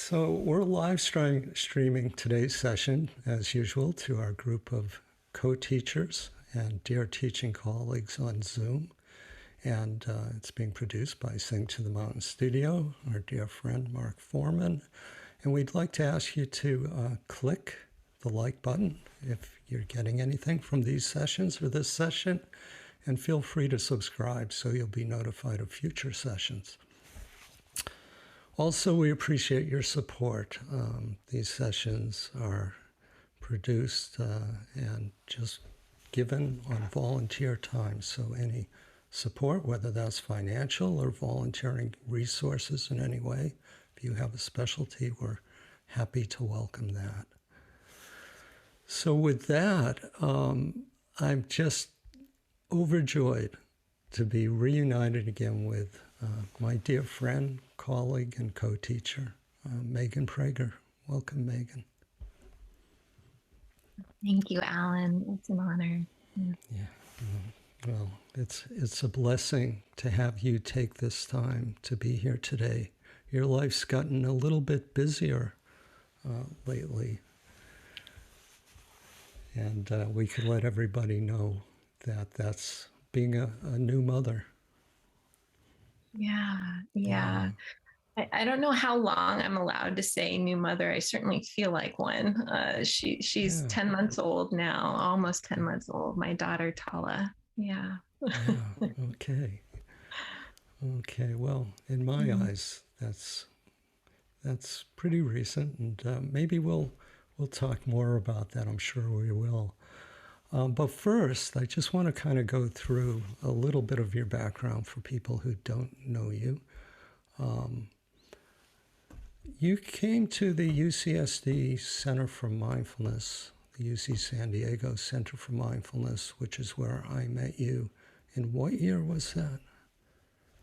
So we're live streaming today's session, as usual, to our group of co-teachers and dear teaching colleagues on Zoom. And it's being produced by Sing to the Mountain Studio, our dear friend Mark Foreman. And we'd like to ask you to click the like button if you're getting anything from these sessions or this session. And feel free to subscribe so you'll be notified of future sessions. Also, we appreciate your support. These sessions are produced and just given on volunteer time. So any support, whether that's financial or volunteering resources in any way, if you have a specialty, we're happy to welcome that. So with that, I'm just overjoyed to be reunited again with my dear friend, colleague, and co-teacher, Megan Prager. Welcome, Megan. Thank you, Alan. It's an honor. Yeah. Well, it's a blessing to have you take this time to be here today. Your life's gotten a little bit busier lately, and we could let everybody know that that's being a new mother. Yeah. I don't know how long I'm allowed to say new mother. I certainly feel like one. She's 10 months old now, almost 10 months old. My daughter, Tala. Yeah. Okay. Well, in my eyes, that's pretty recent, and maybe we'll talk more about that. I'm sure we will. But first, I just want to kind of go through a little bit of your background for people who don't know you. You came to the UCSD Center for Mindfulness, the UC San Diego Center for Mindfulness, which is where I met you. In what year was that?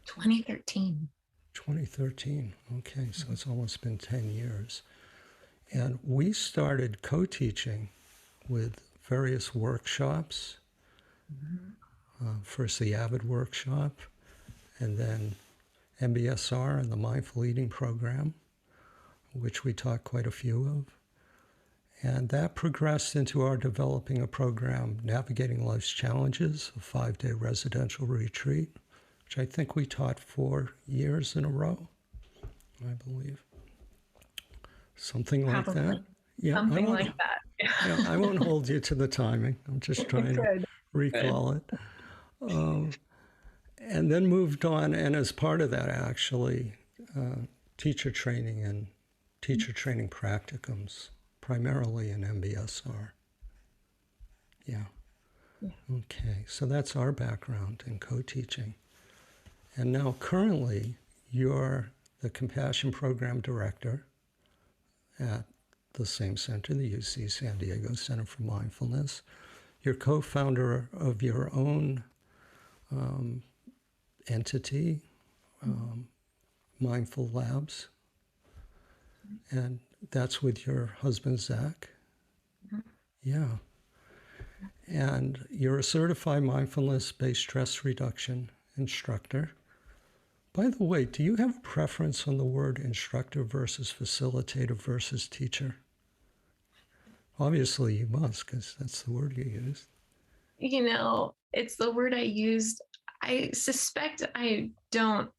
2013. 2013. Okay, so it's almost been 10 years. And we started co-teaching with various workshops. First the AVID workshop, and then MBSR and the Mindful Eating program, which we taught quite a few of. And that progressed into our developing a program, Navigating Life's Challenges, a 5-day residential retreat, which I think we taught 4 years in a row, I believe. Something like that. Yeah, something like that. Yeah, I won't hold you to the timing. I'm just trying to recall it. And then moved on, and as part of that, actually, teacher training and teacher training practicums, primarily in MBSR. Yeah. Okay, so that's our background in co-teaching. And now currently, you're the Compassion Program Director at the same center, the UC San Diego Center for Mindfulness. You're co-founder of your own entity, Mindful Labs, and that's with your husband, Zach. Yeah. And you're a certified mindfulness-based stress reduction instructor. By the way, do you have a preference on the word instructor versus facilitator versus teacher? Obviously you must, because that's the word you used. You know, it's the word I used. I suspect I don't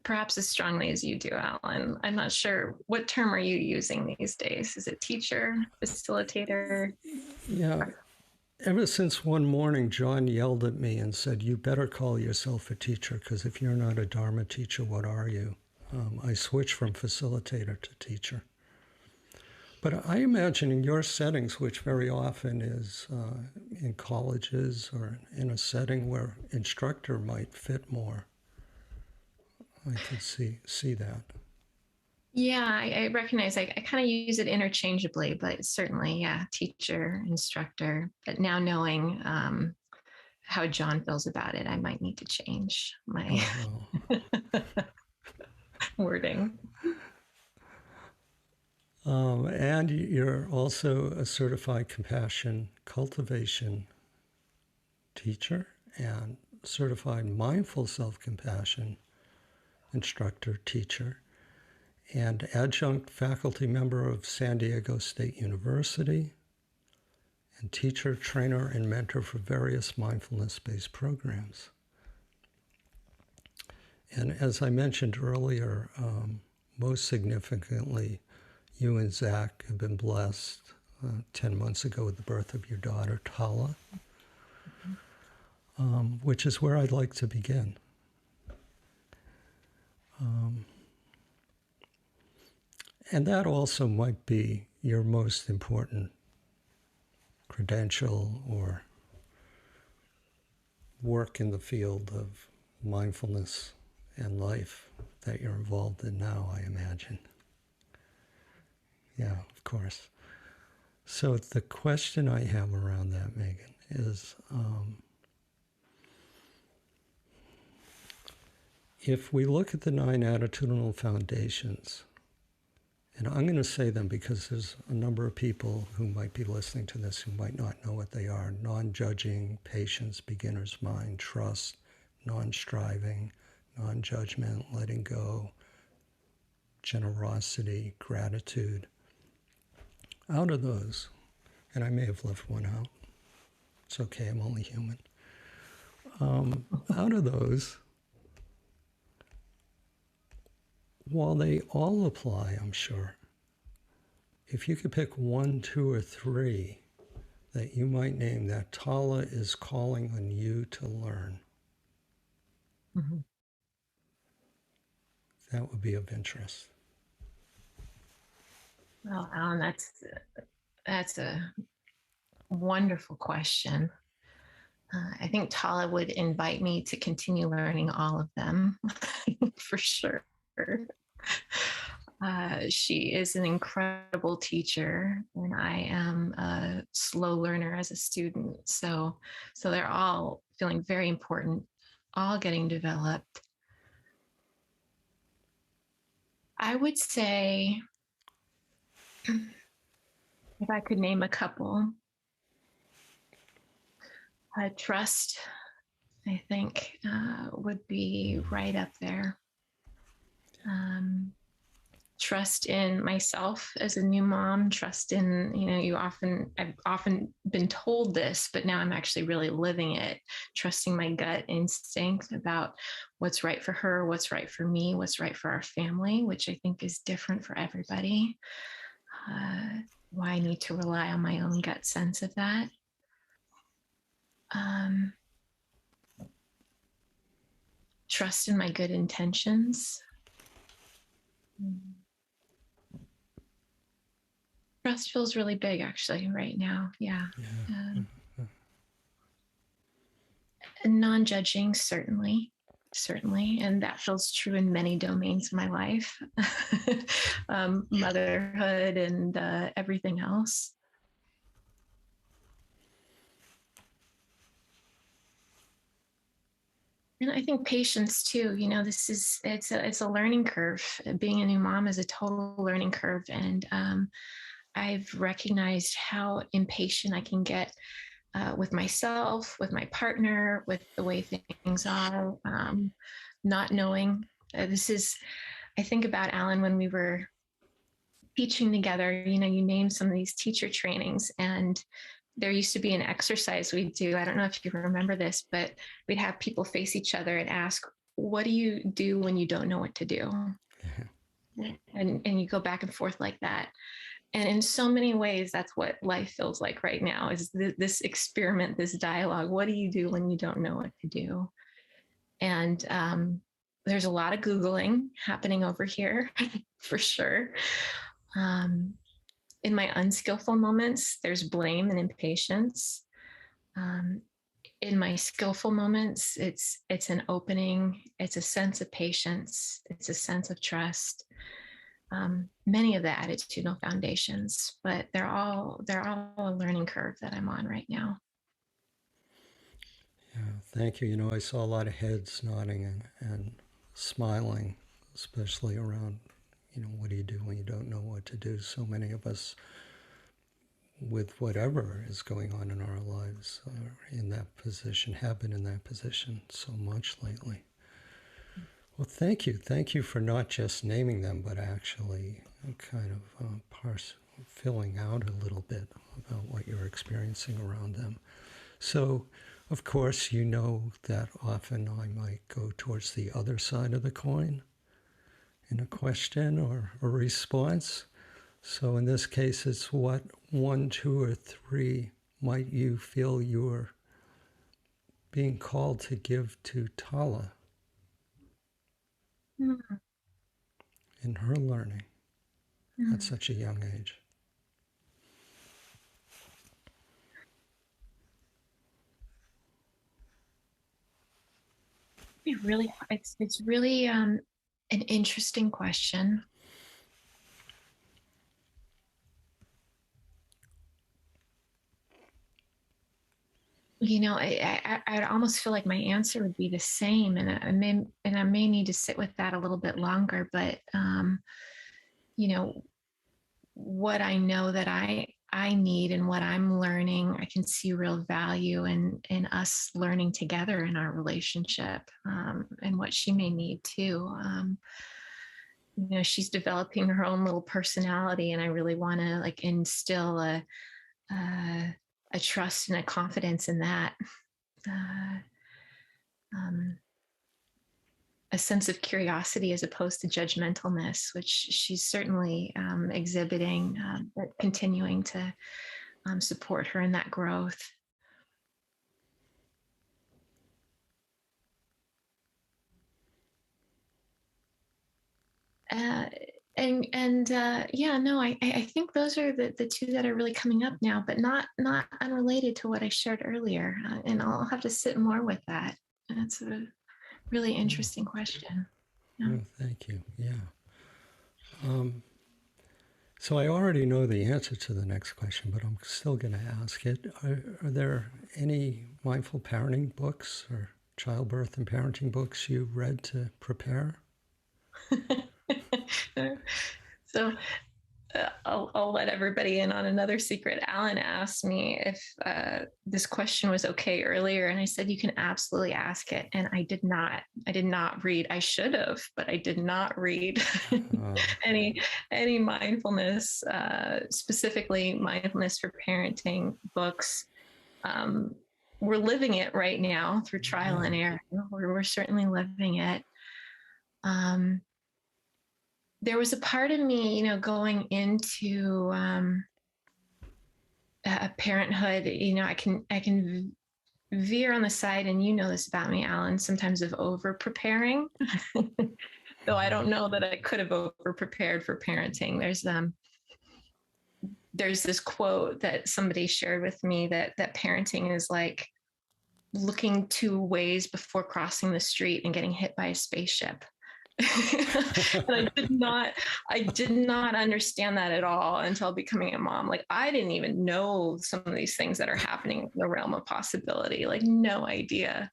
perhaps as strongly as you do, Alan. I'm not sure. What term are you using these days? Is it teacher, facilitator? Yeah. Ever since one morning, John yelled at me and said, "You better call yourself a teacher, because if you're not a Dharma teacher, what are you?" I switched from facilitator to teacher. But I imagine in your settings, which very often is in colleges or in a setting where instructor might fit more, I could see that. Yeah, I recognize I kind of use it interchangeably, but certainly, yeah, teacher, instructor. But now knowing how John feels about it, I might need to change my wording. And you're also a certified compassion cultivation teacher and certified mindful self-compassion instructor, teacher. and Adjunct Faculty member of San Diego State University, and teacher, trainer, and mentor for various mindfulness-based programs. And as I mentioned earlier, most significantly, you and Zach have been blessed 10 months ago with the birth of your daughter, Tala, which is where I'd like to begin. And that also might be your most important credential or work in the field of mindfulness and life that you're involved in now, I imagine. Yeah, of course. So the question I have around that, Megan, is if we look at the 9 attitudinal foundations, and I'm going to say them because there's a number of people who might be listening to this who might not know what they are: non-judging, patience, beginner's mind, trust, non-striving, non-judgment, letting go, generosity, gratitude. Out of those, and I may have left one out, it's okay, I'm only human. Out of those, while they all apply, I'm sure, if you could pick 1, 2, or 3 that you might name that Tala is calling on you to learn, that would be of interest. Well, Alan, that's a wonderful question. I think Tala would invite me to continue learning all of them for sure. She is an incredible teacher, and I am a slow learner as a student. So they're all feeling very important, all getting developed. I would say, if I could name a couple, trust, I think, would be right up there. Trust in myself as a new mom, trust in, I've often been told this, but now I'm actually really living it, trusting my gut instinct about what's right for her, what's right for me, what's right for our family, which I think is different for everybody. Why I need to rely on my own gut sense of that. Trust in my good intentions. Trust feels really big, actually, right now. Yeah. And non-judging, certainly. And that feels true in many domains of my life, motherhood and everything else. And I think patience too. It's a learning curve. Being a new mom is a total learning curve, and I've recognized how impatient I can get with myself, with my partner, with the way things are. Not knowing. I think about, Alan, when we were teaching together. You named some of these teacher trainings, and there used to be an exercise we'd do. I don't know if you remember this, but we'd have people face each other and ask, what do you do when you don't know what to do? And you go back and forth like that. And in so many ways, that's what life feels like right now, is this experiment, this dialogue. What do you do when you don't know what to do? And there's a lot of Googling happening over here, for sure. In my unskillful moments, there's blame and impatience. In my skillful moments, it's an opening, it's a sense of patience, it's a sense of trust. Many of the attitudinal foundations, but they're all a learning curve that I'm on right now. Yeah, thank you. I saw a lot of heads nodding and smiling, especially around, what do you do when you don't know what to do? So many of us, with whatever is going on in our lives, are in that position, have been in that position so much lately. Well, thank you. Thank you for not just naming them, but actually kind of filling out a little bit about what you're experiencing around them. So, of course, you know that often I might go towards the other side of the coin in a question or a response. So in this case, it's what 1, 2, or 3 might you feel you're being called to give to Tala in her learning at such a young age? It's really an interesting question. You know, I'd almost feel like my answer would be the same, and I may need to sit with that a little bit longer. But you know, what I know that I need and what I'm learning, I can see real value in us learning together in our relationship, and what she may need too. You know, she's developing her own little personality, and I really want to like instill a trust and a confidence in that. Uh, um, a sense of curiosity as opposed to judgmentalness, which she's certainly exhibiting, but continuing to support her in that growth. Yeah, no, I think those are the two that are really coming up now, but not unrelated to what I shared earlier. And I'll have to sit more with that. That's a really interesting question. Yeah. Oh, thank you. Yeah. So I already know the answer to the next question, but I'm still going to ask it. Are there any mindful parenting books or childbirth and parenting books you read to prepare? So I'll let everybody in on another secret. Alan asked me if this question was okay earlier, and I said you can absolutely ask it. And I did not. I did not read. I should have, but I did not read any mindfulness, specifically mindfulness for parenting books. We're living it right now through trial and error. We're certainly living it. There was a part of me, you know, going into parenthood. You know, I can veer on the side, and you know this about me, Alan, sometimes of over preparing. Though I don't know that I could have over prepared for parenting. There's this quote that somebody shared with me that parenting is like looking 2 ways before crossing the street and getting hit by a spaceship. And I did not understand that at all until becoming a mom. Like I didn't even know some of these things that are happening in the realm of possibility, like no idea.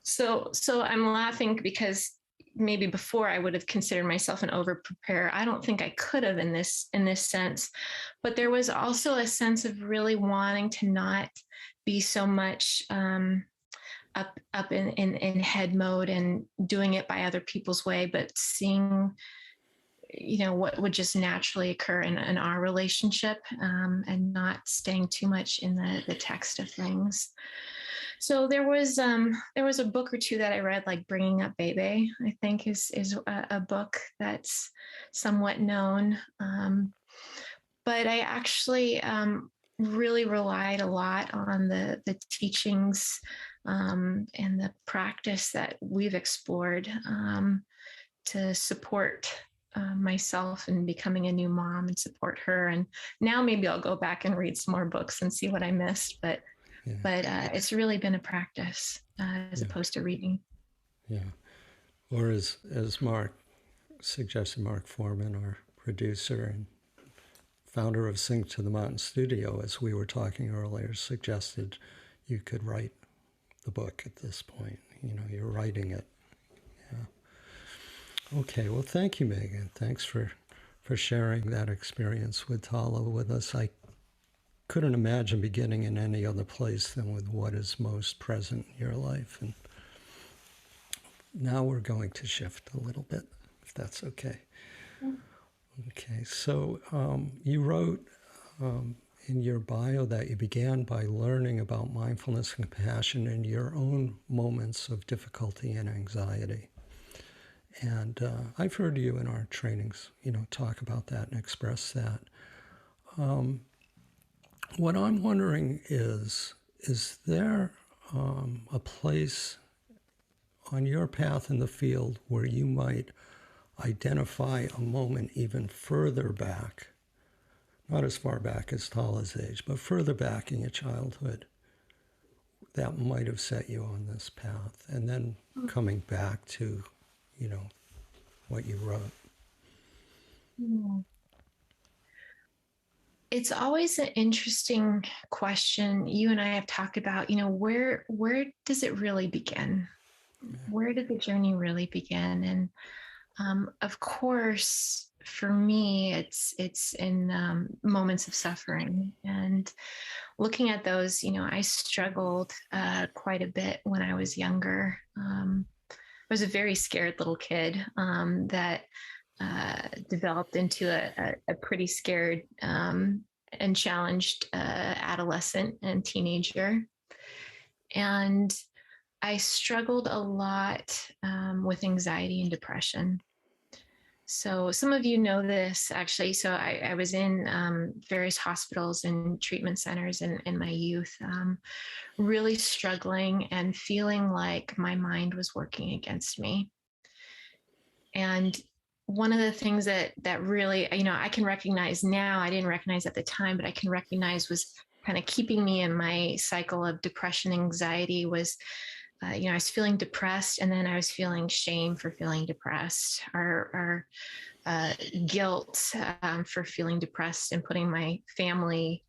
So I'm laughing because maybe before I would have considered myself an over preparer. I don't think I could have in this sense, but there was also a sense of really wanting to not be so much up in head mode and doing it by other people's way, but seeing, you know, what would just naturally occur in our relationship, and not staying too much in the text of things. So there was a book or two that I read, like Bringing Up Bebe, I think is a book that's somewhat known. But I actually really relied a lot on the teachings and the practice that we've explored to support myself in becoming a new mom and support her. And now maybe I'll go back and read some more books and see what I missed. But it's really been a practice as opposed to reading. Yeah. Or as Mark suggested, Mark Foreman, our producer and founder of Sing to the Mountain Studio, as we were talking earlier, suggested you could write the book at this point. You know, you're writing it. Yeah. Okay. Well, thank you, Megan. Thanks for sharing that experience with Tala with us. I couldn't imagine beginning in any other place than with what is most present in your life. And now we're going to shift a little bit, if that's okay. Okay, so you wrote in your bio that you began by learning about mindfulness and compassion in your own moments of difficulty and anxiety. And I've heard you in our trainings, talk about that and express that. What I'm wondering is there a place on your path in the field where you might identify a moment even further back, not as far back as Tala's age, but further back in your childhood, that might have set you on this path, and then coming back to, what you wrote? It's always an interesting question. You and I have talked about, where does it really begin? Where did the journey really begin? And of course, for me, it's in moments of suffering. And looking at those, I struggled quite a bit when I was younger. I was a very scared little kid that developed into a pretty scared and challenged adolescent and teenager. And I struggled a lot with anxiety and depression. So some of you know this actually. So I was in various hospitals and treatment centers in my youth, really struggling and feeling like my mind was working against me. And one of the things that really, I can recognize now, I didn't recognize at the time, but I can recognize was kind of keeping me in my cycle of depression, anxiety was, I was feeling depressed, and then I was feeling shame for feeling depressed, or guilt for feeling depressed and putting my family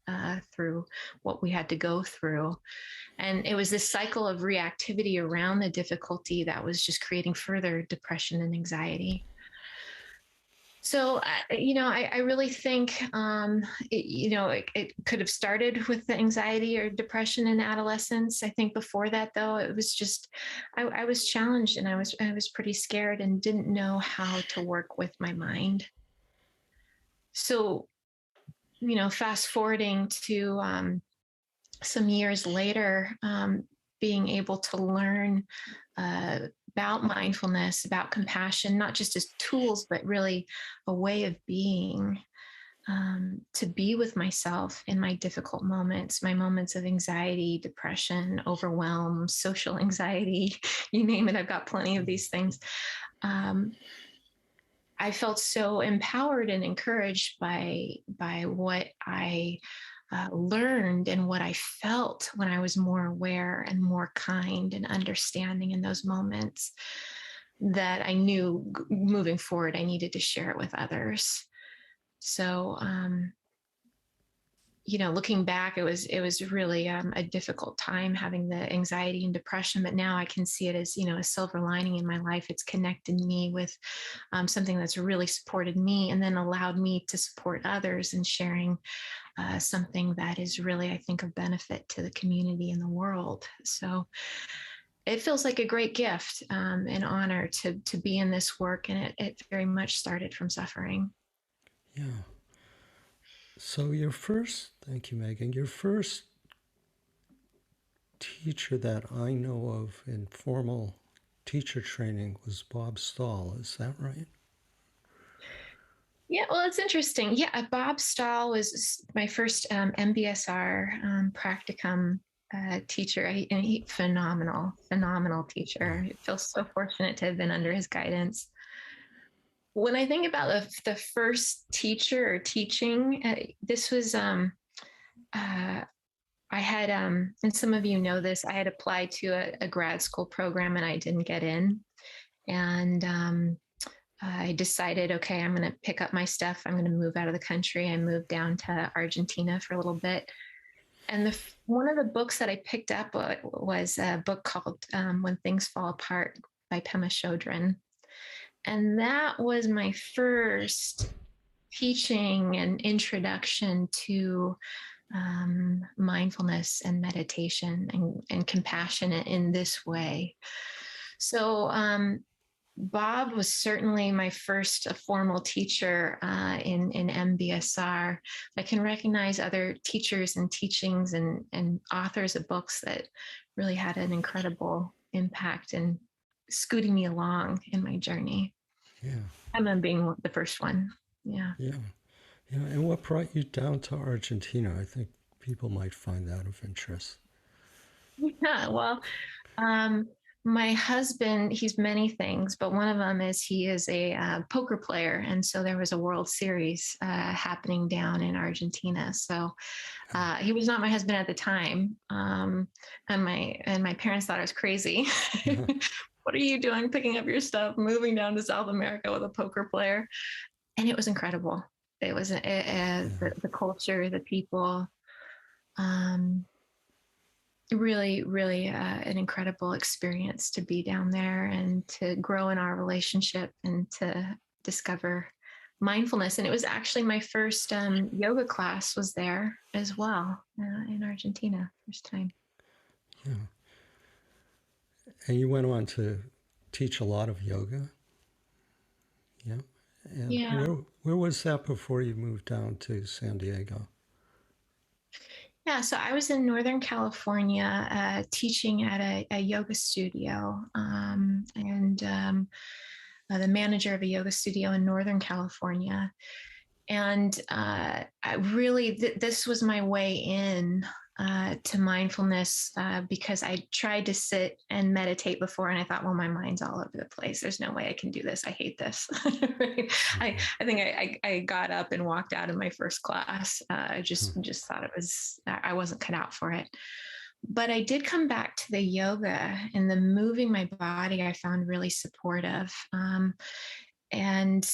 through what we had to go through. And it was this cycle of reactivity around the difficulty that was just creating further depression and anxiety. So, I really think, it could have started with the anxiety or depression in adolescence. I think before that, though, it was just, I was challenged, and I was pretty scared and didn't know how to work with my mind. So, fast forwarding to some years later, being able to learn about mindfulness, about compassion, not just as tools, but really a way of being, to be with myself in my difficult moments, my moments of anxiety, depression, overwhelm, social anxiety, you name it. I've got plenty of these things. I felt so empowered and encouraged by what I learned and what I felt when I was more aware and more kind and understanding in those moments, that I knew moving forward, I needed to share it with others. So, looking back, it was really a difficult time having the anxiety and depression, but now I can see it as, a silver lining in my life. It's connected me with something that's really supported me, and then allowed me to support others in sharing something that is really, I think, of benefit to the community and the world. So it feels like a great gift, and honor to be in this work. And it very much started from suffering. Yeah. So thank you, Megan, your first teacher that I know of in formal teacher training was Bob Stahl. Is that right? Yeah, well, it's interesting. Yeah, Bob Stahl was my first MBSR practicum teacher. Phenomenal teacher. I feel so fortunate to have been under his guidance. When I think about the first teacher or teaching, this was, I had, and some of you know this, I had applied to a grad school program and I didn't get in. And I decided, okay, I'm going to pick up my stuff. I'm going to move out of the country. I moved down to Argentina for a little bit. And one of the books that I picked up was a book called When Things Fall Apart by Pema Chodron. And that was my first teaching and introduction to mindfulness and meditation and compassion in this way. So Bob was certainly my first formal teacher in MBSR. I can recognize other teachers and teachings and authors of books that really had an incredible impact in scooting me along in my journey. Yeah. I'm being the first one. Yeah. Yeah. Yeah. And what brought you down to Argentina? I think people might find that of interest. Yeah. Well, Um, my husband, he's many things, but one of them is he is a poker player. And so there was a World Series happening down in Argentina. So he was not my husband at the time. And my parents thought I was crazy. What are you doing picking up your stuff, moving down to South America with a poker player? And it was incredible. It was the culture, the people. Um, Really, really an incredible experience to be down there and to grow in our relationship and to discover mindfulness. And it was actually my first yoga class was there as well in Argentina, first time. Yeah. And you went on to teach a lot of yoga. Yeah. And Yeah. where was that before you moved down to San Diego? Yeah, so I was in Northern California teaching at a yoga studio, and the manager of a yoga studio in Northern California. And I really, this was my way in to mindfulness because I tried to sit and meditate before, and I thought, well, my mind's all over the place. There's no way I can do this. I hate this. Right? I think I got up and walked out of my first class. I just thought I wasn't cut out for it. But I did come back to the yoga and the moving my body. I found really supportive. And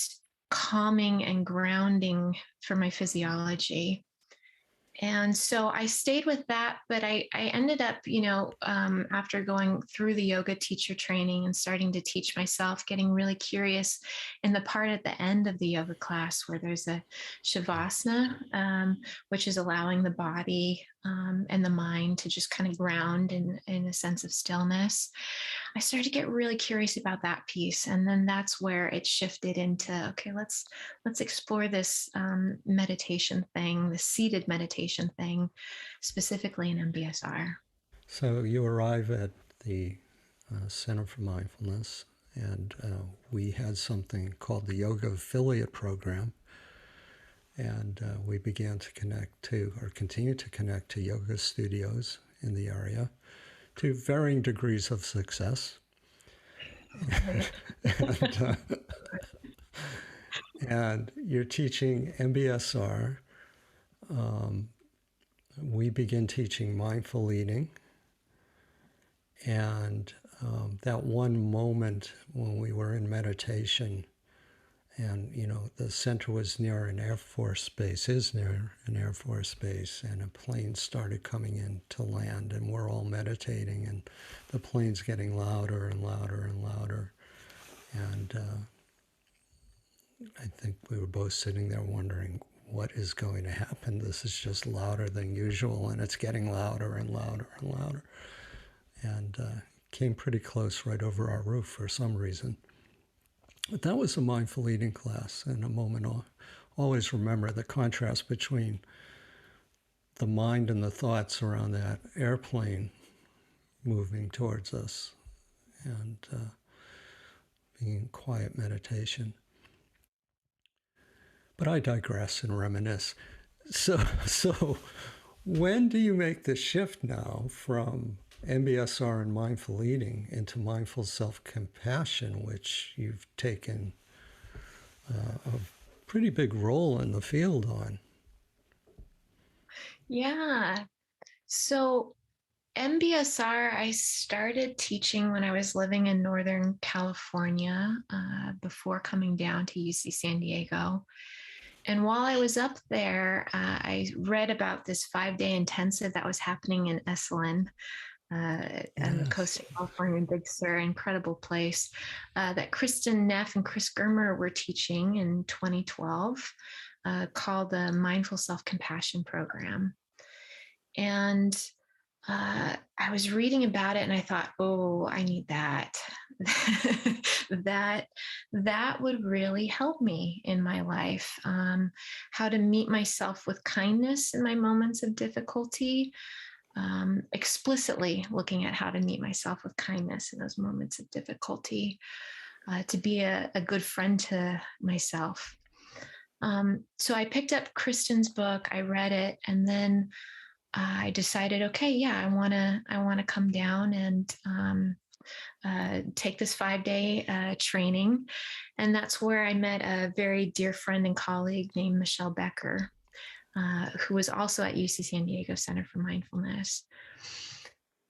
calming and grounding for my physiology. And so I stayed with that, but I ended up, after going through the yoga teacher training and starting to teach myself, getting really curious in the part at the end of the yoga class where there's a shavasana, which is allowing the body and the mind to just kind of ground in a sense of stillness. I started to get really curious about that piece. And then that's where it shifted into, okay, let's explore this meditation thing, the seated meditation thing, specifically in MBSR. So you arrive at the Center for Mindfulness, and we had something called the Yoga Affiliate Program. And we began to connect to, or continue to connect to yoga studios in the area to varying degrees of success. And you're teaching MBSR. We begin teaching mindful eating. And that one moment when we were in meditation, and, the center was near an Air Force base, is near an Air Force base, and a plane started coming in to land, and we're all meditating, and the plane's getting louder and louder and louder. And I think we were both sitting there wondering, what is going to happen? This is just louder than usual, and it's getting louder and louder and louder. And came pretty close right over our roof for some reason. But that was a mindful eating class, and a moment I'll always remember the contrast between the mind and the thoughts around that airplane moving towards us and being in quiet meditation. But I digress and reminisce. So when do you make the shift now from MBSR and mindful eating into mindful self-compassion, which you've taken a pretty big role in the field on? Yeah. So MBSR, I started teaching when I was living in Northern California before coming down to UC San Diego. And while I was up there, I read about this 5-day intensive that was happening in Esalen, on the coast of California in Big Sur, incredible place, that Kristen Neff and Chris Germer were teaching in 2012, called the Mindful Self-Compassion Program. And I was reading about it and I thought, oh, I need that. that would really help me in my life. How to meet myself with kindness in my moments of difficulty, explicitly looking at how to meet myself with kindness in those moments of difficulty, to be a good friend to myself. So I picked up Kristen's book, I read it, and then I decided, okay, yeah, I want to come down and take this 5-day training, and that's where I met a very dear friend and colleague named Michelle Becker, who was also at UC San Diego Center for Mindfulness.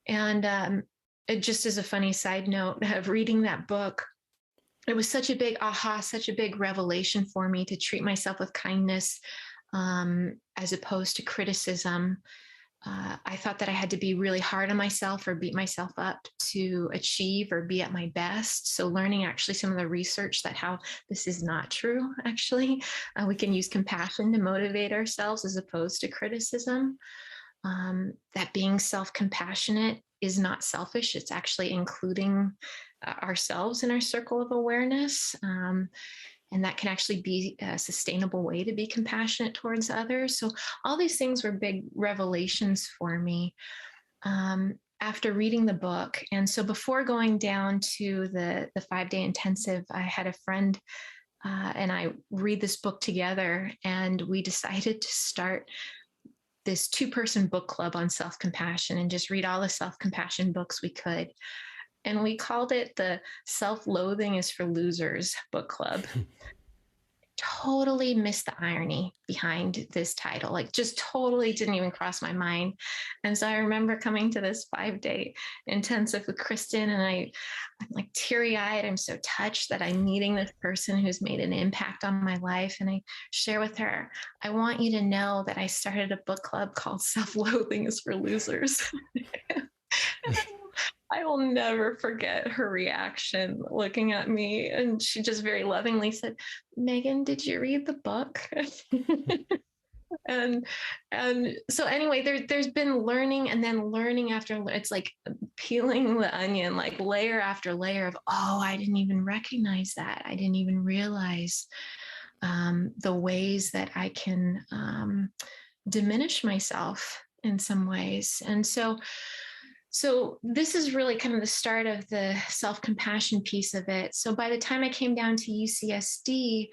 And it, just as a funny side note, of reading that book, it was such a big aha, such a big revelation for me to treat myself with kindness, as opposed to criticism. I thought that I had to be really hard on myself or beat myself up to achieve or be at my best. So learning actually some of the research that how this is not true, actually. We can use compassion to motivate ourselves as opposed to criticism. That being self-compassionate is not selfish. It's actually including ourselves in our circle of awareness. And that can actually be a sustainable way to be compassionate towards others. So all these things were big revelations for me after reading the book. And so before going down to the 5-day intensive, I had a friend and I read this book together, and we decided to start this 2-person book club on self-compassion and just read all the self-compassion books we could. And we called it the Self-Loathing is for Losers book club. Totally missed the irony behind this title, like just totally didn't even cross my mind. And so I remember coming to this 5-day intensive with Kristen, and I'm like teary-eyed. I'm so touched that I'm meeting this person who's made an impact on my life. And I share with her, I want you to know that I started a book club called Self-Loathing is for Losers. I will never forget her reaction looking at me. And she just very lovingly said, Megan, did you read the book? and so anyway, there's been learning, and then learning after, it's like peeling the onion, like layer after layer of, oh, I didn't even recognize that. I didn't even realize the ways that I can diminish myself in some ways. And so this is really kind of the start of the self-compassion piece of it. So by the time I came down to UCSD,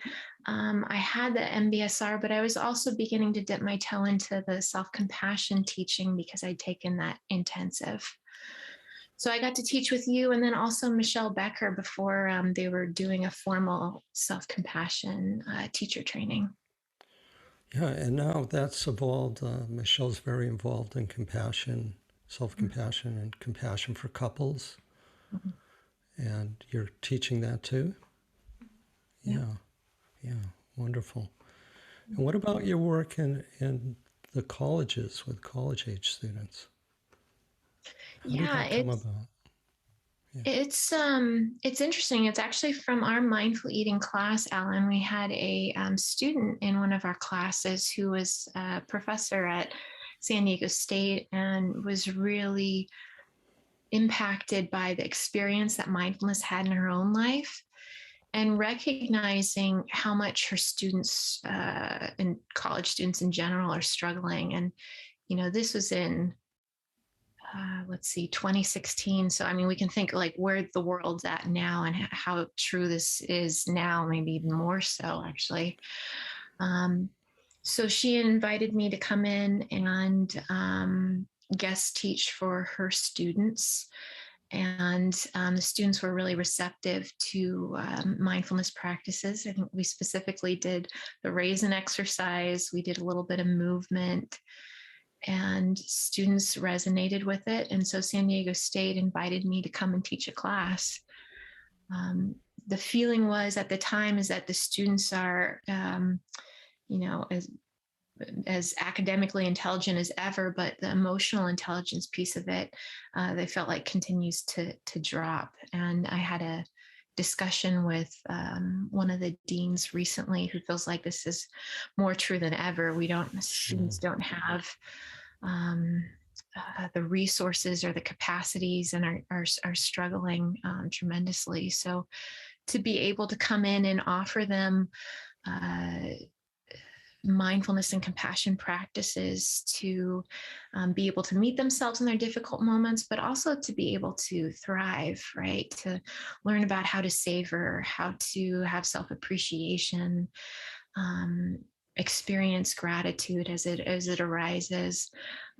I had the MBSR, but I was also beginning to dip my toe into the self-compassion teaching because I'd taken that intensive. So I got to teach with you, and then also Michelle Becker before they were doing a formal self-compassion teacher training. Yeah, and now that's evolved. Michelle's very involved in compassion, self-compassion, and compassion for couples. Mm-hmm. And you're teaching that too? Yeah, wonderful. And what about your work in the colleges with college-age students? How did that come about? Yeah. It's interesting. It's actually from our mindful eating class, Alan. We had a student in one of our classes who was a professor at San Diego State and was really impacted by the experience that mindfulness had in her own life, and recognizing how much her students and college students in general are struggling. And, this was in 2016. So, I mean, we can think like where the world's at now and how true this is now, maybe even more so, actually. So she invited me to come in and guest teach for her students. And the students were really receptive to mindfulness practices. I think we specifically did the raisin exercise. We did a little bit of movement, and students resonated with it. And so San Diego State invited me to come and teach a class. The feeling was at the time is that the students are, as academically intelligent as ever, but the emotional intelligence piece of it, they felt like continues to drop. And I had a discussion with one of the deans recently who feels like this is more true than ever. Students don't have the resources or the capacities and are struggling tremendously. So to be able to come in and offer them mindfulness and compassion practices to be able to meet themselves in their difficult moments, but also to be able to thrive, right? To learn about how to savor, how to have self-appreciation, experience gratitude as it arises.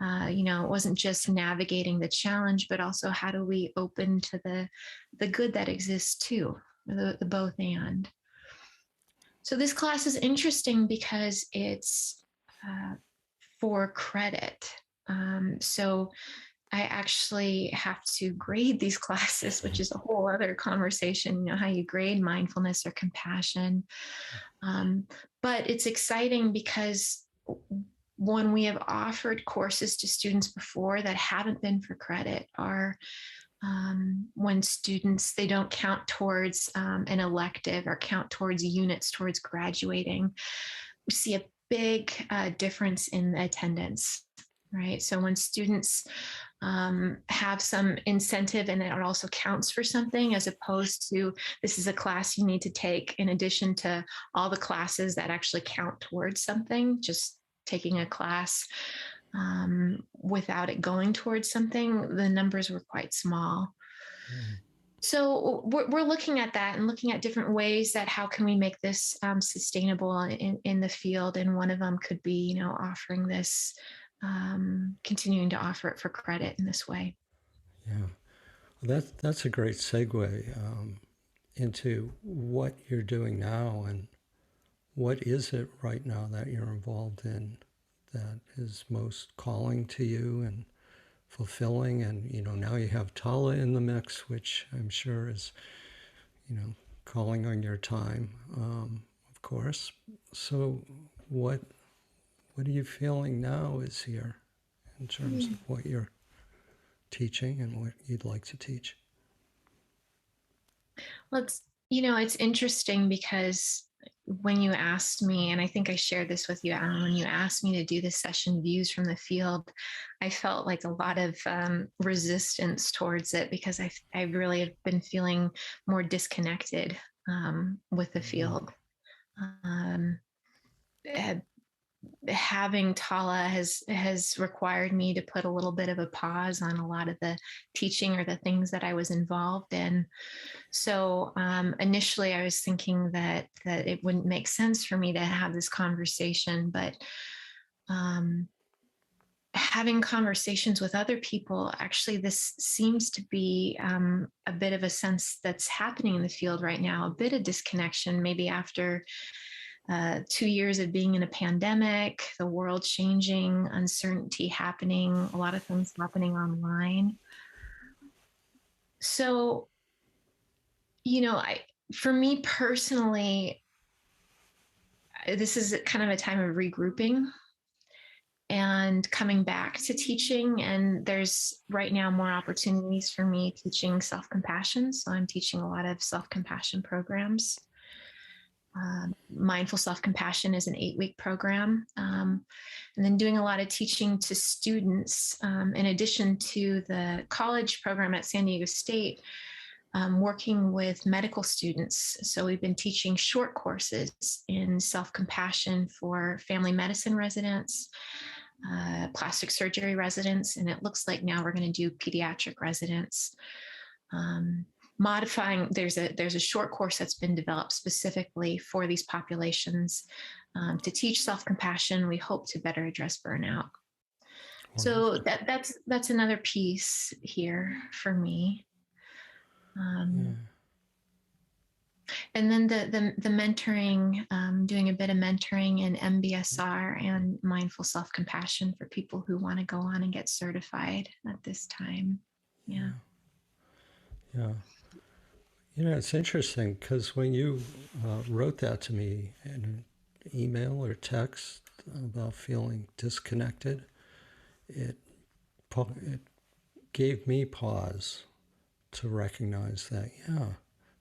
It wasn't just navigating the challenge, but also how do we open to the good that exists too, the both and. So this class is interesting because it's for credit. So I actually have to grade these classes, which is a whole other conversation, how you grade mindfulness or compassion. But it's exciting because when we have offered courses to students before that haven't been for credit, are when students, they don't count towards an elective or count towards units towards graduating, we see a big difference in attendance, right? So when students have some incentive and it also counts for something, as opposed to this is a class you need to take in addition to all the classes that actually count towards something, just taking a class without it going towards something, the numbers were quite small. So we're looking at that and looking at different ways that how can we make this sustainable in the field. And one of them could be, offering this, continuing to offer it for credit in this way. Yeah, well, that's a great segue into what you're doing now, and what is it right now that you're involved in that is most calling to you and fulfilling. And now you have Tala in the mix, which I'm sure is calling on your time, of course. So what are you feeling now is here in terms of what you're teaching and what you'd like to teach? Well, it's interesting because when you asked me, and I think I shared this with you, Alan, when you asked me to do this session, Views from the Field, I felt like a lot of resistance towards it because I really have been feeling more disconnected with the field. Having Tala has required me to put a little bit of a pause on a lot of the teaching or the things that I was involved in. So initially I was thinking that it wouldn't make sense for me to have this conversation, but having conversations with other people, actually this seems to be a bit of a sense that's happening in the field right now, a bit of disconnection, maybe after 2 years of being in a pandemic, the world changing, uncertainty happening, a lot of things happening online. So, for me personally, this is kind of a time of regrouping and coming back to teaching. And there's right now more opportunities for me teaching self-compassion. So I'm teaching a lot of self-compassion programs. Mindful Self-Compassion is an 8-week program. And then doing a lot of teaching to students, in addition to the college program at San Diego State, working with medical students. So we've been teaching short courses in self-compassion for family medicine residents, plastic surgery residents, and it looks like now we're going to do pediatric residents. Modifying, there's a short course that's been developed specifically for these populations to teach self-compassion. We hope to better address burnout. Wonderful. So that's another piece here for me. And then the mentoring, doing a bit of mentoring in MBSR and mindful self-compassion for people who want to go on and get certified at this time. Yeah. It's interesting because when you wrote that to me in an email or text about feeling disconnected, it gave me pause to recognize that,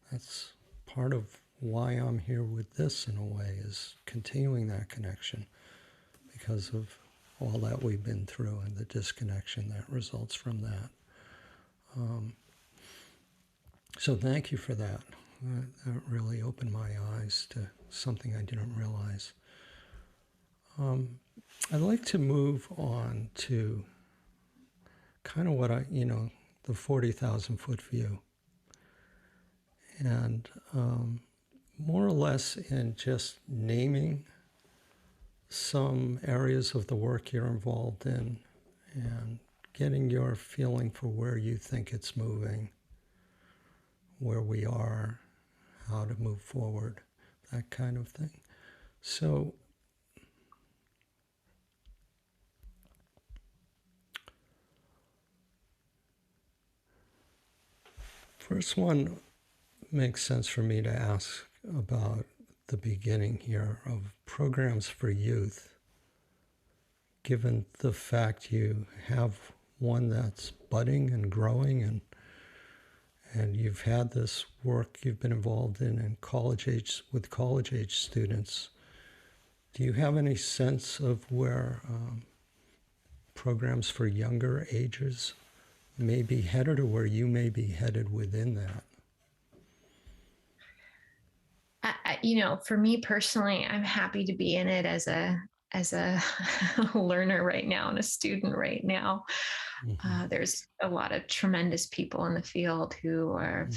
that's part of why I'm here with this in a way, is continuing that connection because of all that we've been through and the disconnection that results from that. So thank you for that. That really opened my eyes to something I didn't realize. I'd like to move on to kind of what the 40,000 foot view. And more or less in just naming some areas of the work you're involved in and getting your feeling for where you think it's moving, where we are, how to move forward, that kind of thing. So first one makes sense for me to ask about the beginning here of programs for youth, given the fact you have one that's budding and growing, and you've had this work you've been involved in college age with college age students. Do you have any sense of where programs for younger ages may be headed, or where you may be headed within that? For me personally, I'm happy to be in it as a learner right now and a student right now. Mm-hmm. There's a lot of tremendous people in the field who have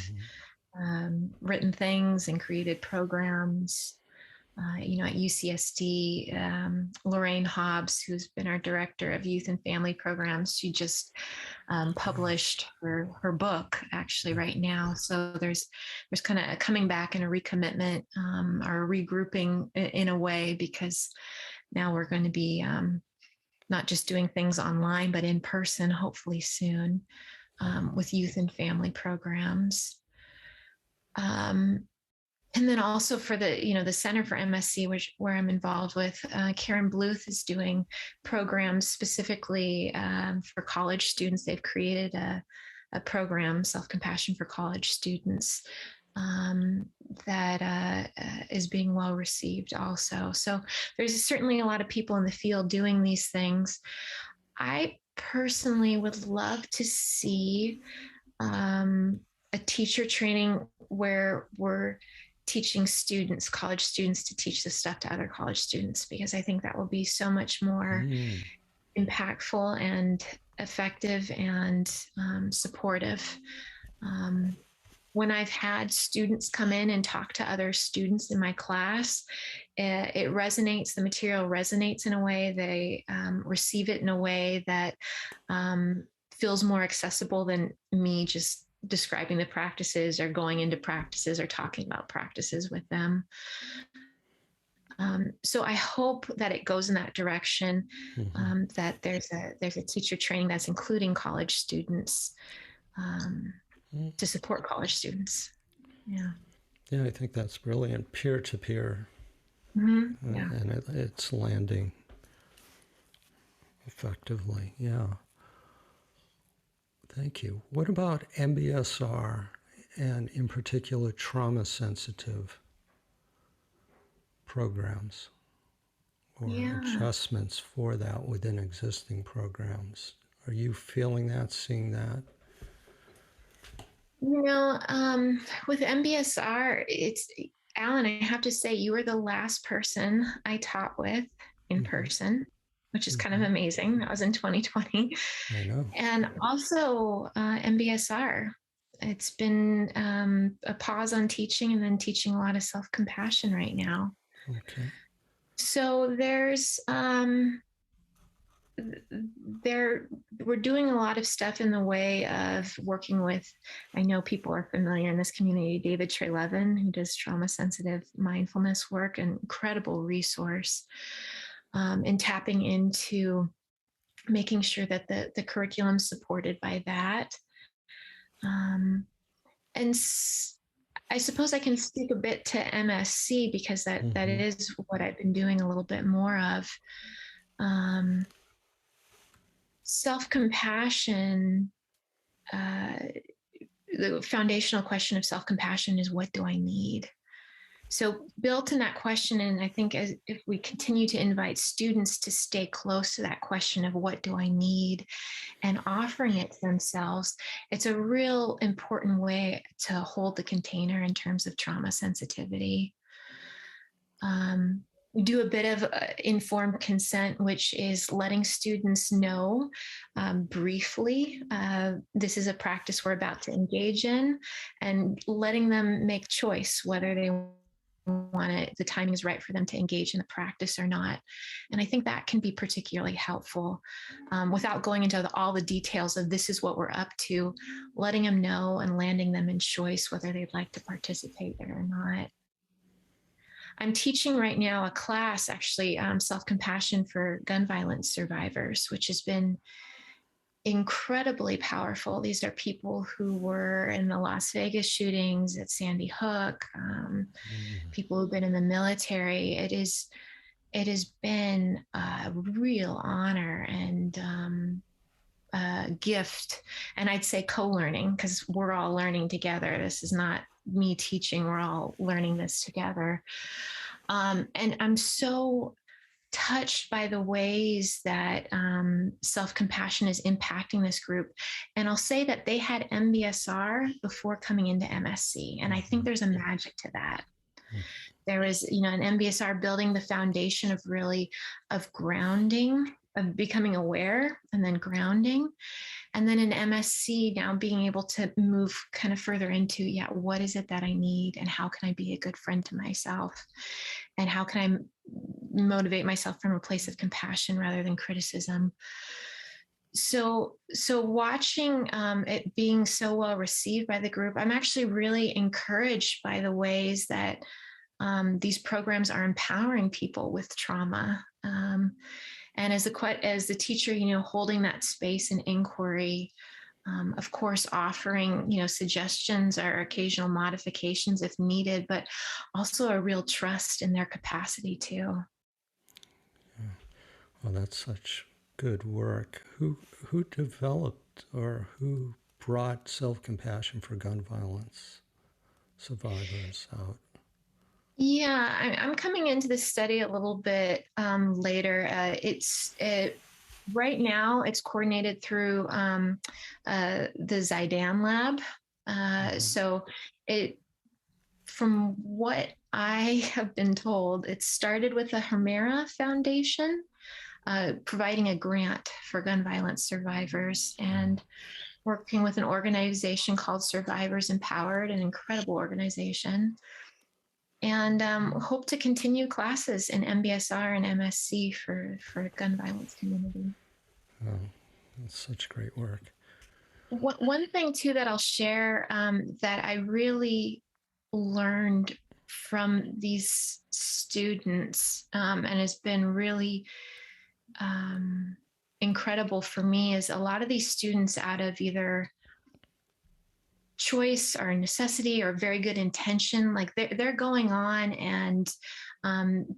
written things and created programs. At UCSD, Lorraine Hobbs, who's been our director of youth and family programs, she just published her book actually right now. So there's kind of a coming back and a recommitment or regrouping in a way, because now we're going to be not just doing things online, but in person, hopefully soon, with youth and family programs. And then also for the Center for MSC, where I'm involved with, Karen Bluth is doing programs specifically for college students. They've created a program, Self-Compassion for College Students, that is being well received also. So there's certainly a lot of people in the field doing these things. I personally would love to see a teacher training where we're teaching students, college students, to teach this stuff to other college students, because I think that will be so much more impactful and effective and supportive. When I've had students come in and talk to other students in my class, it resonates, the material resonates in a way, they receive it in a way that feels more accessible than me just describing the practices or going into practices or talking about practices with them. So I hope that it goes in that direction, that there's a teacher training that's including college students, to support college students. Yeah. Yeah, I think that's brilliant. Peer-to-peer. Yeah. And it's landing effectively. Yeah. Thank you. What about MBSR, and in particular trauma-sensitive programs or adjustments for that within existing programs? Are you feeling that, seeing that? With MBSR, it's, Alan, I have to say, you were the last person I taught with in person, which is kind of amazing. That was in 2020. I know. And also MBSR. It's been a pause on teaching, and then teaching a lot of self-compassion right now. Okay. So we're doing a lot of stuff in the way of working with, I know people are familiar in this community, David Trelevin, who does trauma-sensitive mindfulness work, an incredible resource, and tapping into making sure that the curriculum is supported by that. And I suppose I can speak a bit to MSC, because that is what I've been doing a little bit more of. Self-compassion, the foundational question of self-compassion is, what do I need? So built in that question, and I think if we continue to invite students to stay close to that question of what do I need and offering it to themselves, it's a real important way to hold the container in terms of trauma sensitivity. We do a bit of informed consent, which is letting students know briefly, this is a practice we're about to engage in, and letting them make choice whether they want it, the timing is right for them to engage in the practice or not. And I think that can be particularly helpful without going into all the details of this is what we're up to, letting them know and landing them in choice whether they'd like to participate there or not. I'm teaching right now a class, actually, self-compassion for gun violence survivors, which has been incredibly powerful. These are people who were in the Las Vegas shootings, at Sandy Hook, people who've been in the military. It has been a real honor and gift, and I'd say co-learning, because we're all learning together. This is not me teaching, we're all learning this together. And I'm so touched by the ways that self-compassion is impacting this group. And I'll say that they had MBSR before coming into MSC. And I think there's a magic to that. There was, an MBSR building the foundation of grounding, of becoming aware and then grounding. And then in MSC now being able to move kind of further into, what is it that I need? And how can I be a good friend to myself? And how can I motivate myself from a place of compassion rather than criticism? So watching it being so well received by the group, I'm actually really encouraged by the ways that these programs are empowering people with trauma. And as the teacher, holding that space and inquiry, of course, offering, suggestions or occasional modifications if needed, but also a real trust in their capacity too. Yeah. Well, that's such good work. Who developed or who brought self-compassion for gun violence survivors out? Yeah, I'm coming into this study a little bit later. Right now it's coordinated through the Zidane Lab. So from what I have been told, it started with the Hermera Foundation providing a grant for gun violence survivors, and working with an organization called Survivors Empowered, an incredible organization. And hope to continue classes in MBSR and MSC for gun violence community. Oh, that's such great work. One thing too that I'll share that I really learned from these students and has been really incredible for me is a lot of these students, out of either choice or necessity or very good intention, like they're going on and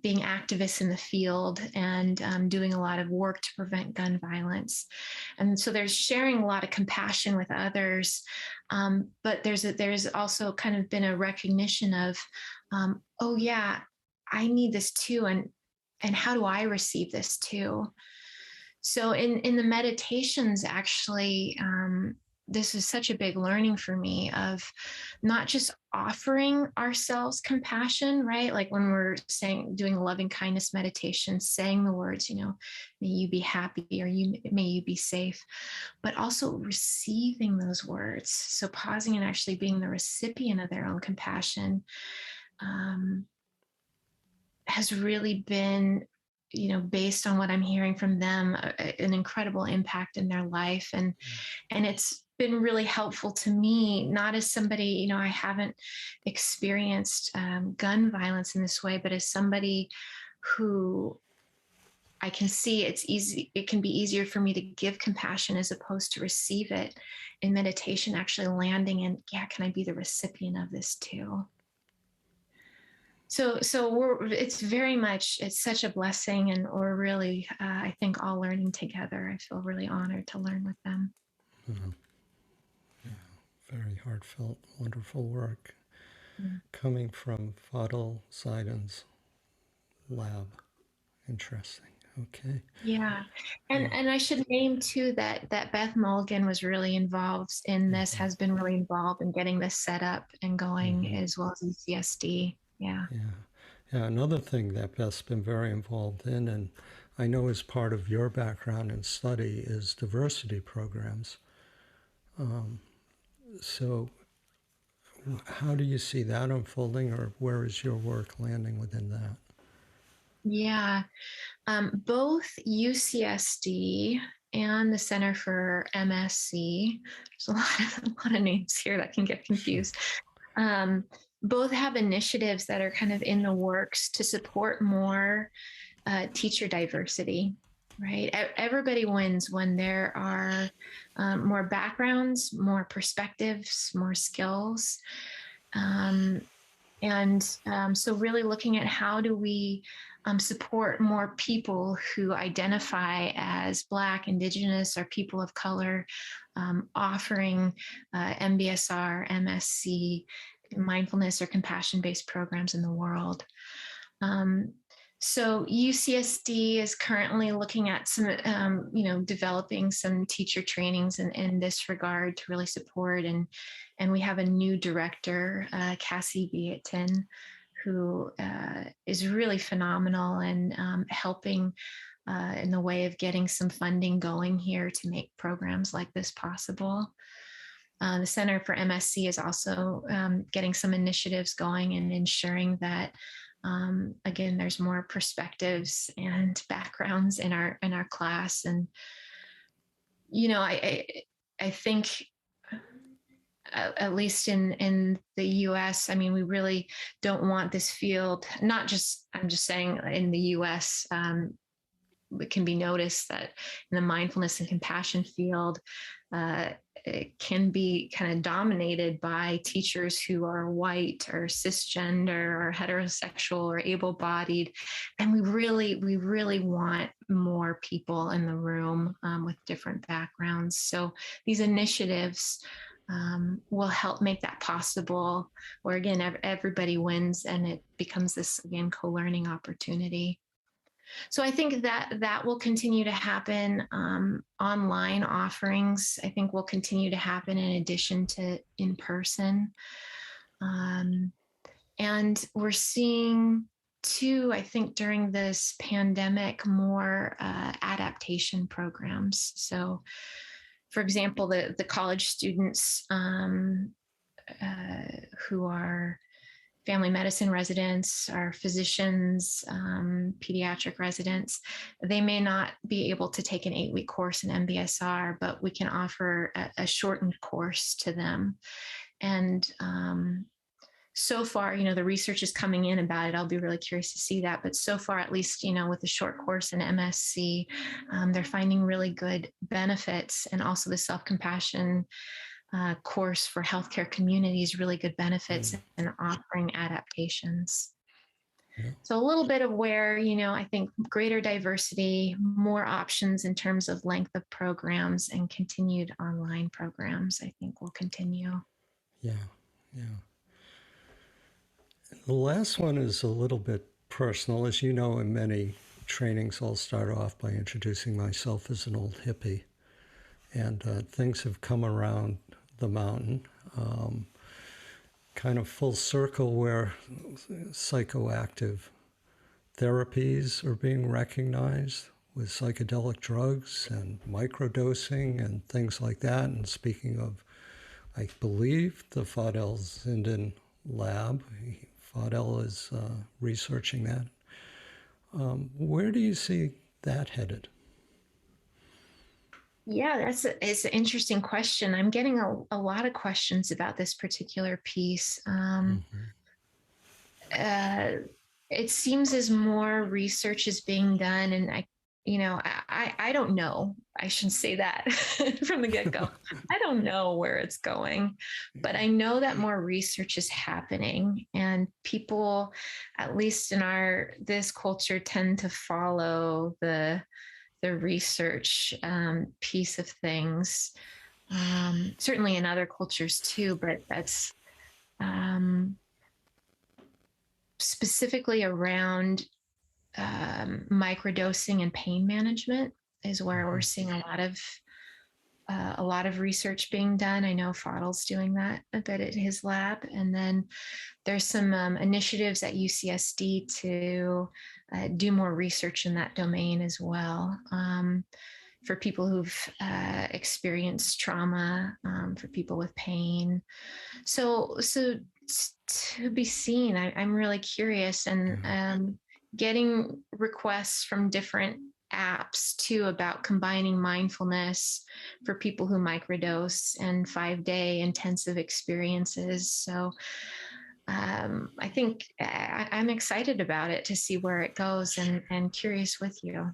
being activists in the field and doing a lot of work to prevent gun violence. And so there's sharing a lot of compassion with others, but there's also kind of been a recognition of, oh yeah, I need this too, and how do I receive this too? So in the meditations, actually, this is such a big learning for me of not just offering ourselves compassion, right? Like when we're doing a loving kindness meditation, saying the words, may you be happy, or may you be safe, but also receiving those words. So pausing and actually being the recipient of their own compassion has really been, based on what I'm hearing from them, an incredible impact in their life. And it's been really helpful to me, not as somebody, I haven't experienced gun violence in this way, but as somebody who I can see it can be easier for me to give compassion as opposed to receive it in meditation, actually landing in, can I be the recipient of this too? So it's such a blessing, and we're really, I think, all learning together. I feel really honored to learn with them. Yeah, very heartfelt, wonderful work. coming from Fadil Zaidan's lab. Interesting. Okay. Yeah. Yeah. And I should name too that Beth Mulligan was really involved in this, Mm-hmm. has been really involved in getting this set up and going, Mm-hmm. as well as ECSD. Yeah. Yeah. Yeah. Another thing that Beth's been very involved in, and I know as part of your background and study, is diversity programs. So, how do you see that unfolding, or where is your work landing within that? Yeah. Both UCSD and the Center for MSC, there's a lot of names here that can get Sure. confused. Um, both have initiatives that are kind of in the works to support more teacher diversity, right? Everybody wins when there are more backgrounds, more perspectives, more skills. So really looking at how do we support more people who identify as Black, Indigenous, or people of color, offering MBSR, MSC, mindfulness or compassion-based programs in the world. So UCSD is currently looking at some, developing some teacher trainings in this regard to really support. And we have a new director, Cassie Vietton, who is really phenomenal and helping in the way of getting some funding going here to make programs like this possible. The Center for MSC is also getting some initiatives going and ensuring that, again, there's more perspectives and backgrounds in our class. And I think at least in the US, I mean, we really don't want this field. Not just, I'm just saying, in the US. It can be noticed that in the mindfulness and compassion field, it can be kind of dominated by teachers who are white or cisgender or heterosexual or able-bodied, and we really want more people in the room with different backgrounds. So these initiatives will help make that possible, where again everybody wins and it becomes this, again, co-learning opportunity. So I think that will continue to happen. Online offerings, I think, will continue to happen in addition to in person. And we're seeing too, I think, during this pandemic, more adaptation programs. So, for example, the college students who are family medicine residents, our physicians, pediatric residents, they may not be able to take an 8-week course in MBSR, but we can offer a shortened course to them. And so far, the research is coming in about it. I'll be really curious to see that. But so far, at least, with the short course in MSC, they're finding really good benefits, and also the self-compassion course for healthcare communities, really good benefits and offering adaptations. Yeah. So a little bit of where, I think greater diversity, more options in terms of length of programs, and continued online programs, I think, will continue. Yeah. Yeah. The last one is a little bit personal. As you know, in many trainings, I'll start off by introducing myself as an old hippie. And things have come around the mountain, kind of full circle, where psychoactive therapies are being recognized with psychedelic drugs and microdosing and things like that. And speaking of, I believe, the Fadil Zindan lab, Fadil is researching that. Where do you see that headed? Yeah, it's an interesting question. I'm getting a lot of questions about this particular piece. It seems as more research is being done, and I don't know. I should say that from the get-go. I don't know where it's going, but I know that more research is happening, and people, at least in this culture, tend to follow the research piece of things. Certainly in other cultures too, but that's specifically around microdosing and pain management is where we're seeing a lot of research being done. I know Fadl's doing that a bit at his lab. And then there's some initiatives at UCSD to do more research in that domain as well. For people who've experienced trauma, for people with pain. So to be seen, I'm really curious, and getting requests from different apps too about combining mindfulness for people who microdose and 5-day intensive experiences. So I think I'm excited about it to see where it goes, and curious with you.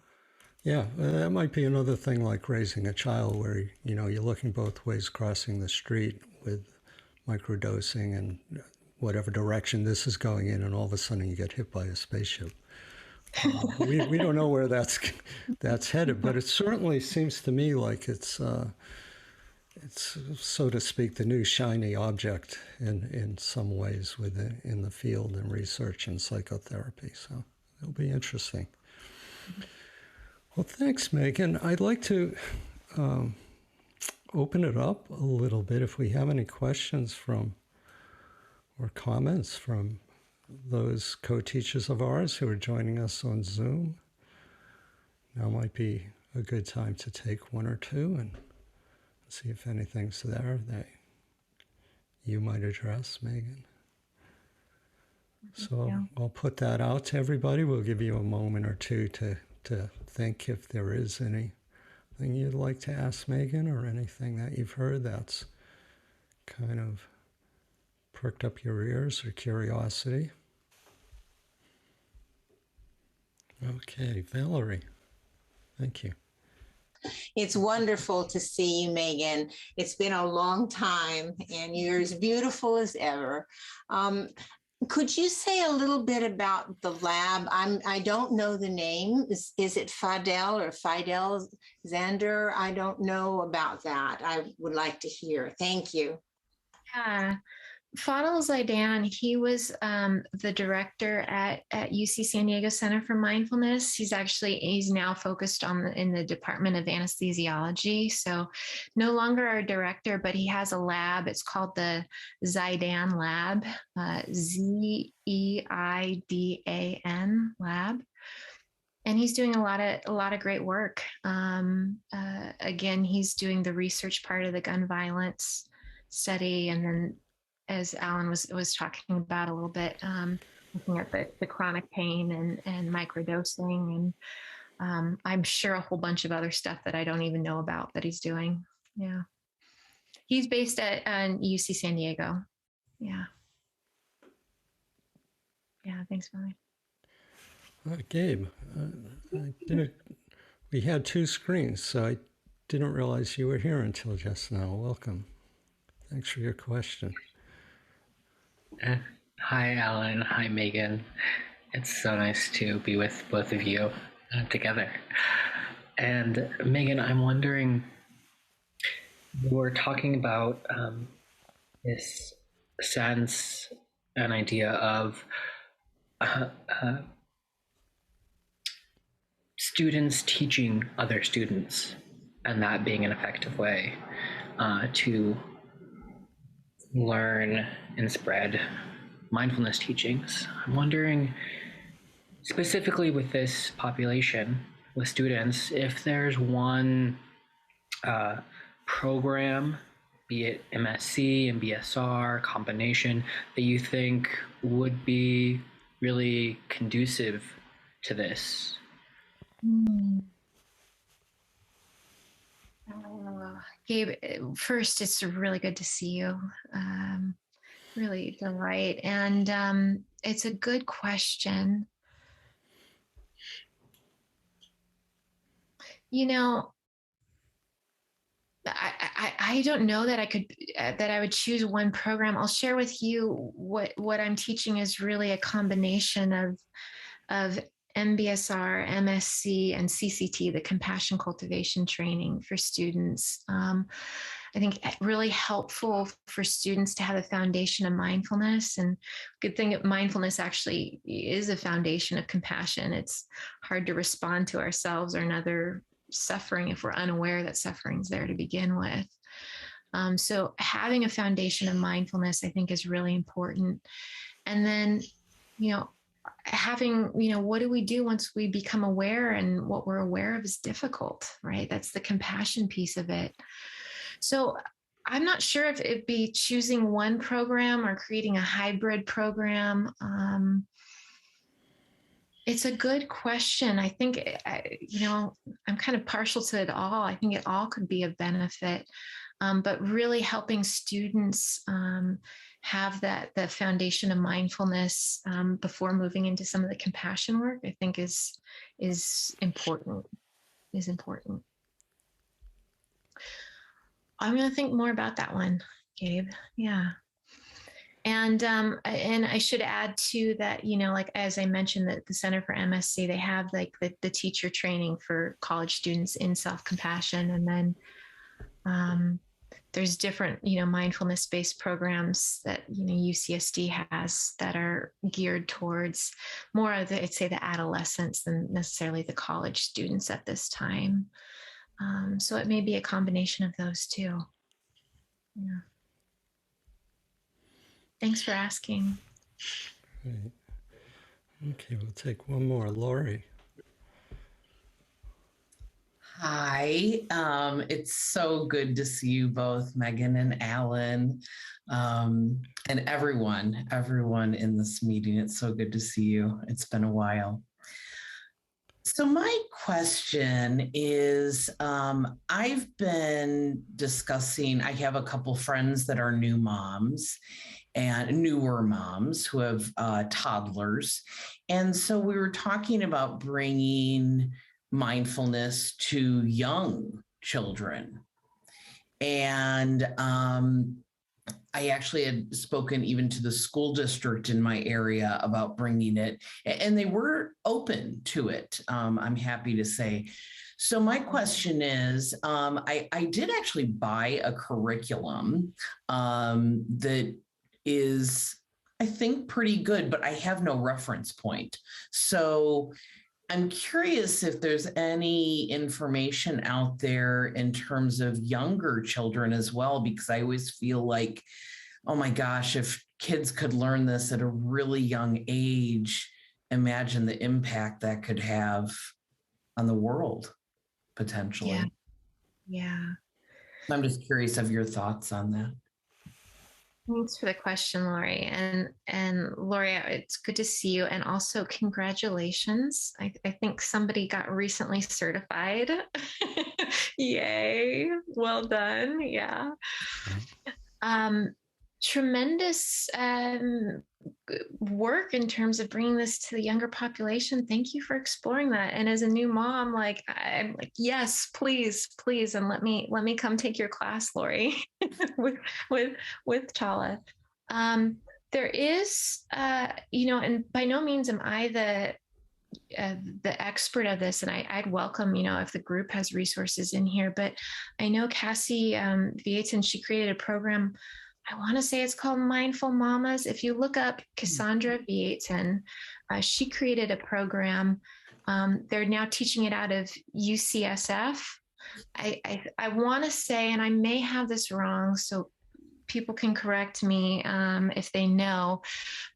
Yeah, that might be another thing like raising a child where, you're looking both ways crossing the street with microdosing and whatever direction this is going in, and all of a sudden you get hit by a spaceship. We don't know where that's headed, but it certainly seems to me like it's so to speak the new shiny object in some ways in the field and research and psychotherapy. So it'll be interesting. Well, thanks, Megan. I'd like to open it up a little bit if we have any questions or comments from those co-teachers of ours who are joining us on Zoom. Now might be a good time to take one or two and see if anything's there that you might address, Megan. So I'll put that out to everybody. We'll give you a moment or two to think if there is anything you'd like to ask Megan, or anything that you've heard that's kind of perked up your ears or curiosity. Okay, Valerie, thank you. It's wonderful to see you, Megan. It's been a long time, and you're as beautiful as ever. Could you say a little bit about the lab? I don't know the name. Is it Fadel or Fidel Zander? I don't know about that. I would like to hear. Thank you. Yeah. Fadl Zaidan, he was the director at UC San Diego Center for Mindfulness. He's now focused in the Department of Anesthesiology. So no longer our director, but he has a lab. It's called the Zaidan Lab, ZEIDAN Lab. And he's doing a lot of great work. Again, he's doing the research part of the gun violence study, and then, as Alan was talking about a little bit, looking at the chronic pain and microdosing, and I'm sure a whole bunch of other stuff that I don't even know about that he's doing. Yeah. He's based at UC San Diego. Yeah. Yeah, thanks, Molly. Gabe, we had two screens, so I didn't realize you were here until just now. Welcome. Thanks for your question. Hi, Alan. Hi, Megan. It's so nice to be with both of you together. And Megan, I'm wondering, we're talking about this sense, an idea of students teaching other students, and that being an effective way to learn and spread mindfulness teachings. I'm wondering, specifically with this population, with students, if there's one program, be it MSc, MBSR, combination, that you think would be really conducive to this. Gabe, first, it's really good to see you. Really delight. And it's a good question. I don't know that I would choose one program. I'll share with you what I'm teaching is really a combination of MBSR, MSc, and CCT, the Compassion Cultivation Training for students. I think really helpful for students to have a foundation of mindfulness. And good thing that mindfulness actually is a foundation of compassion. It's hard to respond to ourselves or another suffering if we're unaware that suffering's there to begin with. So having a foundation of mindfulness, I think, is really important. And then, having, what do we do once we become aware, and what we're aware of is difficult, right? That's the compassion piece of it. So I'm not sure if it'd be choosing one program or creating a hybrid program. It's a good question. I think, I'm kind of partial to it all. I think it all could be of benefit, but really helping students have the foundation of mindfulness before moving into some of the compassion work, I think is important. I'm going to think more about that one, Gabe. Yeah. And I should add too that, like, as I mentioned, that the Center for MSc, they have like the teacher training for college students in self-compassion. And then there's different, mindfulness-based programs that, UCSD has that are geared towards more of the, I'd say, the adolescents than necessarily the college students at this time. So it may be a combination of those two. Yeah. Thanks for asking. Great. Okay, we'll take one more. Lori. Hi, it's so good to see you both, Megan and Alan, and everyone in this meeting. It's so good to see you. It's been a while. So my question is, I've been discussing, I have a couple friends that are new moms and newer moms who have toddlers. And so we were talking about bringing mindfulness to young children. And I actually had spoken even to the school district in my area about bringing it, and they were open to it, I'm happy to say. So my question is, I did actually buy a curriculum that is, I think, pretty good, but I have no reference point. So I'm curious if there's any information out there in terms of younger children as well, because I always feel like, oh my gosh, if kids could learn this at a really young age, imagine the impact that could have on the world, potentially. Yeah. I'm just curious of your thoughts on that. Thanks for the question, Lori. And Lori, it's good to see you. And also congratulations. I think somebody got recently certified. Yay. Well done. Yeah. Tremendous work in terms of bringing this to the younger population. Thank you for exploring that. And as a new mom, I'm like, yes, please, and let me come take your class, Lori, with Chala. There is, and by no means am I the expert of this, and I'd welcome, if the group has resources in here. But I know Cassie Vietin, she created a program. I want to say it's called Mindful Mamas. If you look up Cassandra Vietin, she created a program. They're now teaching it out of UCSF. I want to say, and I may have this wrong, so people can correct me if they know,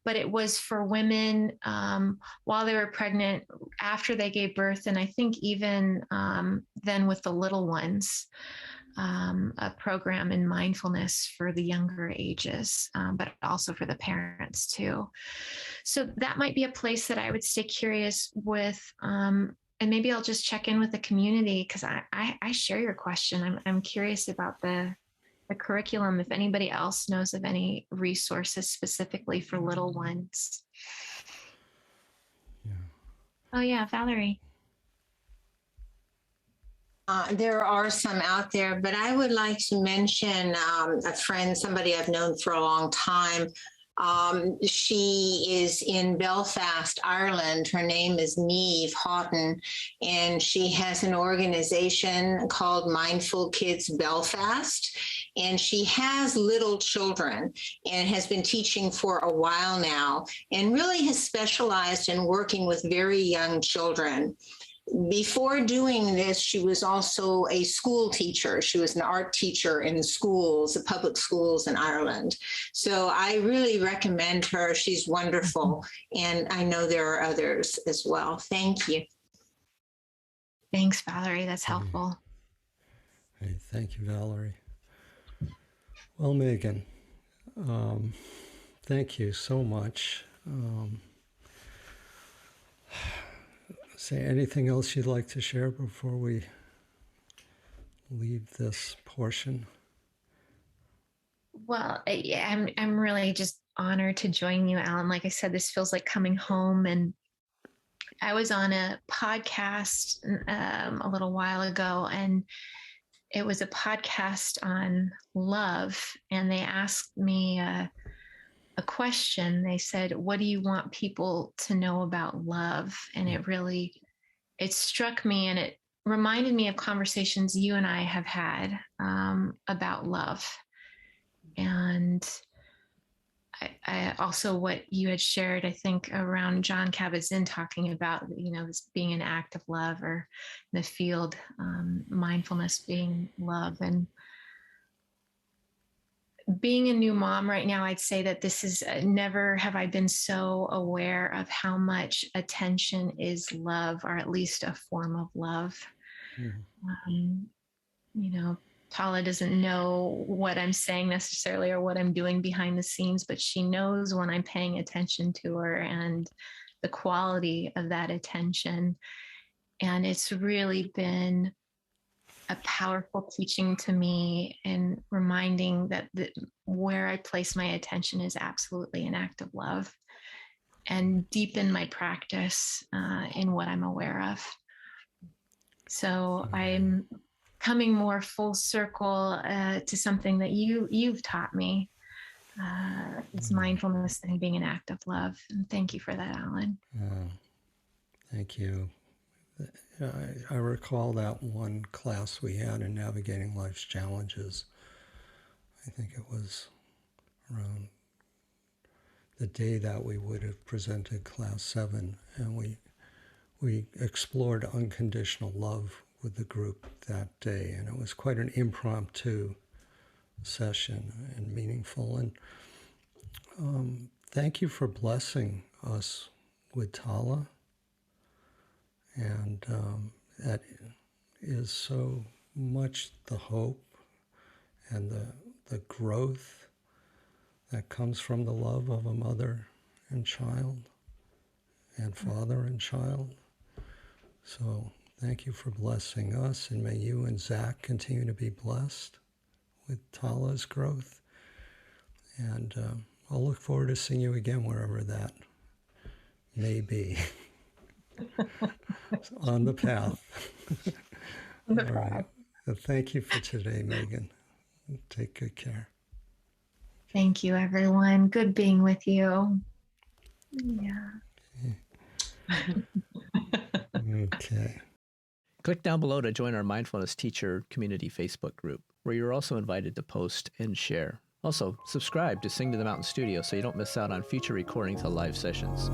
but it was for women while they were pregnant, after they gave birth, and I think even then with the little ones. A program in mindfulness for the younger ages, but also for the parents too. So that might be a place that I would stay curious with, and maybe I'll just check in with the community, because I share your question. I'm curious about the curriculum, if anybody else knows of any resources specifically for little ones. Yeah. Oh yeah, Valerie. There are some out there, but I would like to mention a friend, somebody I've known for a long time, She is in Belfast, Ireland. Her name is Niamh Houghton, and she has an organization called Mindful Kids Belfast. And she has little children and has been teaching for a while now, and really has specialized in working with very young children. Before doing this, she was also a school teacher. She was an art teacher in schools, the public schools in Ireland. So I really recommend her. She's wonderful. And I know there are others as well. Thank you. Thanks, Valerie. That's helpful. Hey, thank you, Valerie. Well, Megan, thank you so much. Say anything else you'd like to share before we leave this portion? Well, I'm really just honored to join you, Alan. Like I said, this feels like coming home. And I was on a podcast a little while ago, and it was a podcast on love. And they asked me a question. They said, what do you want people to know about love? And it struck me, and it reminded me of conversations you and I have had about love. And I also what you had shared, I think, around John Kabat-Zinn talking about, this being an act of love, or in the field, mindfulness being love. And being a new mom right now, I'd say that this is never have I been so aware of how much attention is love, or at least a form of love. Mm-hmm. Paula doesn't know what I'm saying necessarily or what I'm doing behind the scenes, but she knows when I'm paying attention to her and the quality of that attention. And it's really been a powerful teaching to me, and reminding that where I place my attention is absolutely an act of love, and deepen my practice in what I'm aware of. So I'm coming more full circle to something that you've taught me. It's mindfulness and being an act of love. And thank you for that, Alan. Thank you. I recall that one class we had in Navigating Life's Challenges. I think it was around the day that we would have presented Class 7, and we explored unconditional love with the group that day, and it was quite an impromptu session and meaningful. And thank you for blessing us with Tala. And that is so much the hope and the growth that comes from the love of a mother and child, and father and child. So thank you for blessing us, and may you and Zach continue to be blessed with Tala's growth. And I'll look forward to seeing you again wherever that may be. On the path. All right. Well, thank you for today, Megan. Take good care. Thank you, everyone. Good being with you. Yeah. Okay. Click down below to join our Mindfulness Teacher Community Facebook group, where you're also invited to post and share. Also, subscribe to Sing to the Mountain Studio so you don't miss out on future recordings of live sessions.